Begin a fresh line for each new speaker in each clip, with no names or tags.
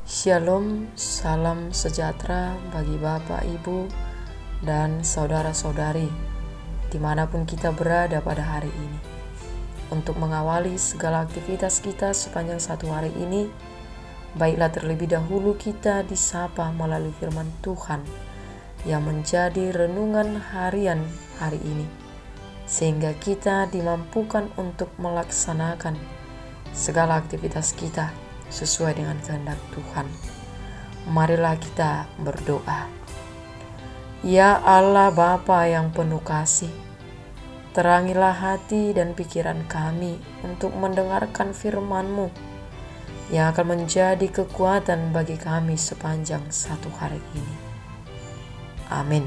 Shalom, salam sejahtera bagi Bapak, Ibu, dan saudara-saudari dimanapun kita berada pada hari ini. Untuk mengawali segala aktivitas kita sepanjang satu hari ini, baiklah terlebih dahulu kita disapa melalui firman Tuhan yang menjadi renungan harian hari ini, sehingga kita dimampukan untuk melaksanakan segala aktivitas kita sesuai dengan kehendak Tuhan. Marilah kita berdoa. Ya Allah Bapa yang penuh kasih, terangilah hati dan pikiran kami untuk mendengarkan firman-Mu yang akan menjadi kekuatan bagi kami sepanjang satu hari ini. Amin.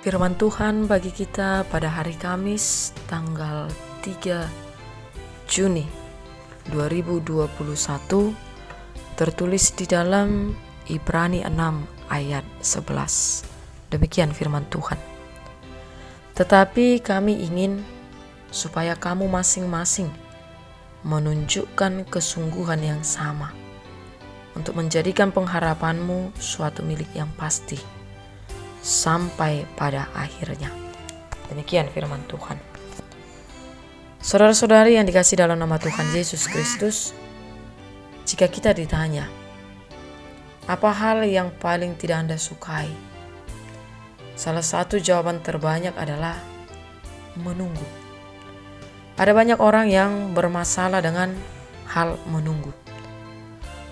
Firman Tuhan bagi kita pada hari Kamis tanggal 3 Juni 2021 tertulis di dalam Ibrani 6 ayat 11. Demikian firman Tuhan. Tetapi kami ingin supaya kamu masing-masing menunjukkan kesungguhan yang sama untuk menjadikan pengharapanmu suatu milik yang pasti sampai pada akhirnya. Demikian firman Tuhan. Saudara-saudari yang dikasihi dalam nama Tuhan Yesus Kristus, jika kita ditanya, apa hal yang paling tidak Anda sukai? Salah satu jawaban terbanyak adalah menunggu. Ada banyak orang yang bermasalah dengan hal menunggu.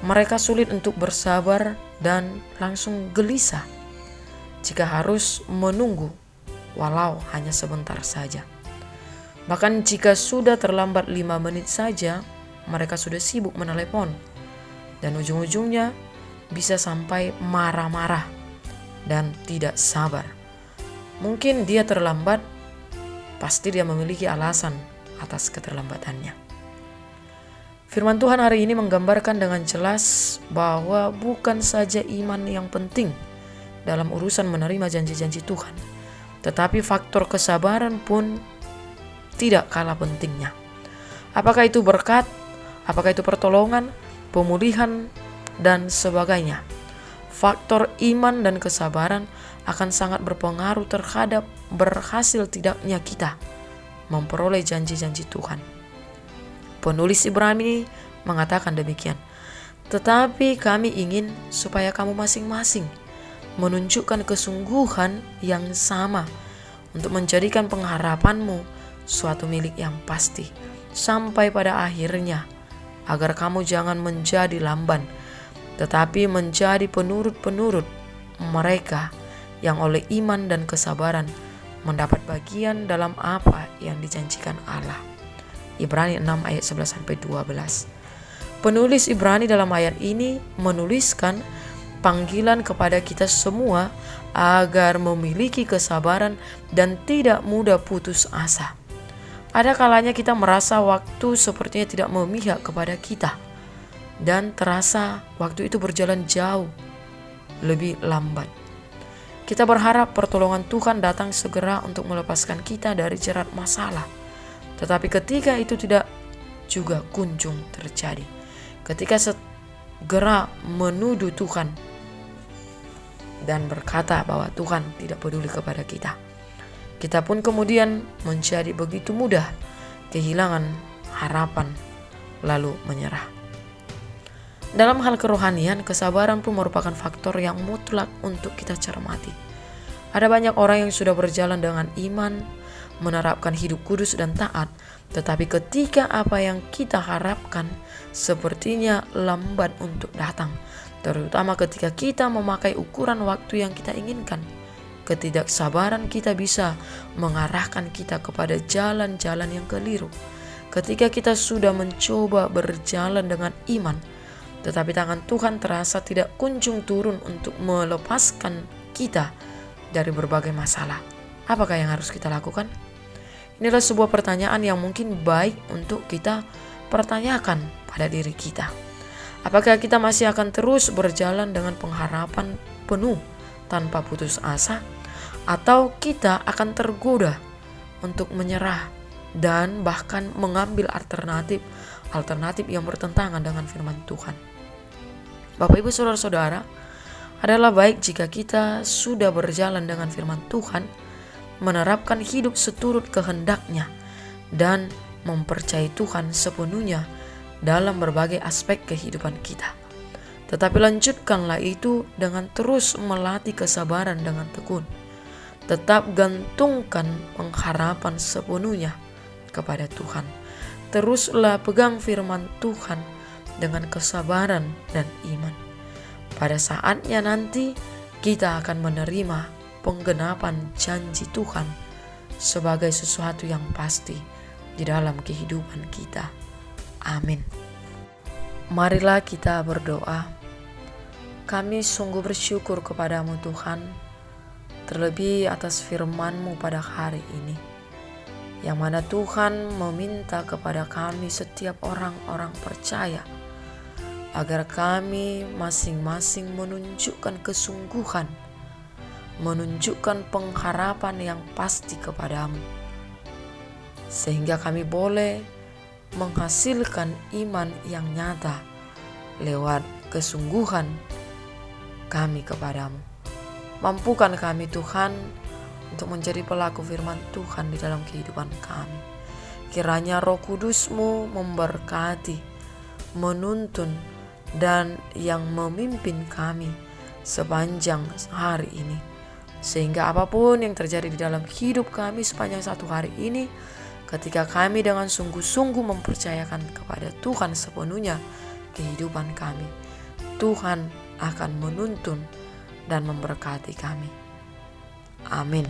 Mereka sulit untuk bersabar dan langsung gelisah jika harus menunggu walau hanya sebentar saja. Bahkan jika sudah terlambat 5 menit saja, mereka sudah sibuk menelepon. Dan ujung-ujungnya bisa sampai marah-marah dan tidak sabar. Mungkin dia terlambat, pasti dia memiliki alasan atas keterlambatannya. Firman Tuhan hari ini menggambarkan dengan jelas bahwa bukan saja iman yang penting dalam urusan menerima janji-janji Tuhan, tetapi faktor kesabaran pun tidak kalah pentingnya. Apakah itu berkat, apakah itu pertolongan, pemulihan, dan sebagainya. Faktor iman dan kesabaran akan sangat berpengaruh terhadap berhasil tidaknya kita memperoleh janji-janji Tuhan. Penulis Ibrani mengatakan demikian. Tetapi kami ingin supaya kamu masing-masing menunjukkan kesungguhan yang sama untuk menjadikan pengharapanmu suatu milik yang pasti sampai pada akhirnya, agar kamu jangan menjadi lamban, tetapi menjadi penurut-penurut mereka yang oleh iman dan kesabaran mendapat bagian dalam apa yang dijanjikan Allah. Ibrani 6 ayat 11-12. Penulis Ibrani dalam ayat ini menuliskan panggilan kepada kita semua agar memiliki kesabaran dan tidak mudah putus asa. Ada kalanya kita merasa waktu sepertinya tidak memihak kepada kita dan terasa waktu itu berjalan jauh lebih lambat. Kita berharap pertolongan Tuhan datang segera untuk melepaskan kita dari jerat masalah. Tetapi ketika itu tidak juga kunjung terjadi. Ketika segera menuduh Tuhan dan berkata bahwa Tuhan tidak peduli kepada kita, kita pun kemudian menjadi begitu mudah kehilangan harapan lalu menyerah. Dalam hal kerohanian, kesabaran pun merupakan faktor yang mutlak untuk kita cermati. Ada banyak orang yang sudah berjalan dengan iman, menerapkan hidup kudus dan taat, tetapi ketika apa yang kita harapkan sepertinya lambat untuk datang, terutama ketika kita memakai ukuran waktu yang kita inginkan. Ketidaksabaran kita bisa mengarahkan kita kepada jalan-jalan yang keliru. Ketika kita sudah mencoba berjalan dengan iman, tetapi tangan Tuhan terasa tidak kunjung turun untuk melepaskan kita dari berbagai masalah. Apakah yang harus kita lakukan? Inilah sebuah pertanyaan yang mungkin baik untuk kita pertanyakan pada diri kita. Apakah kita masih akan terus berjalan dengan pengharapan penuh tanpa putus asa, atau kita akan tergoda untuk menyerah dan bahkan mengambil alternatif yang bertentangan dengan firman Tuhan. Bapak Ibu Saudara-saudara, adalah baik jika kita sudah berjalan dengan firman Tuhan, menerapkan hidup seturut kehendak-Nya, dan mempercayai Tuhan sepenuhnya dalam berbagai aspek kehidupan kita. Tetapi lanjutkanlah itu dengan terus melatih kesabaran dengan tekun. Tetap gantungkan pengharapan sepenuhnya kepada Tuhan. Teruslah pegang firman Tuhan dengan kesabaran dan iman. Pada saatnya nanti kita akan menerima penggenapan janji Tuhan sebagai sesuatu yang pasti di dalam kehidupan kita. Amin. Marilah kita berdoa. Kami sungguh bersyukur kepadamu Tuhan, terlebih atas firman-Mu pada hari ini, yang mana Tuhan meminta kepada kami setiap orang-orang percaya agar kami masing-masing menunjukkan kesungguhan, menunjukkan pengharapan yang pasti kepadamu, sehingga kami boleh menghasilkan iman yang nyata lewat kesungguhan kami kepadamu. Mampukan kami Tuhan untuk menjadi pelaku firman Tuhan di dalam kehidupan kami. Kiranya Roh Kudus-Mu memberkati, menuntun, dan yang memimpin kami sepanjang hari ini, sehingga apapun yang terjadi di dalam hidup kami sepanjang satu hari ini, ketika kami dengan sungguh-sungguh mempercayakan kepada Tuhan sepenuhnya kehidupan kami, Tuhan akan menuntun dan memberkati kami. Amin.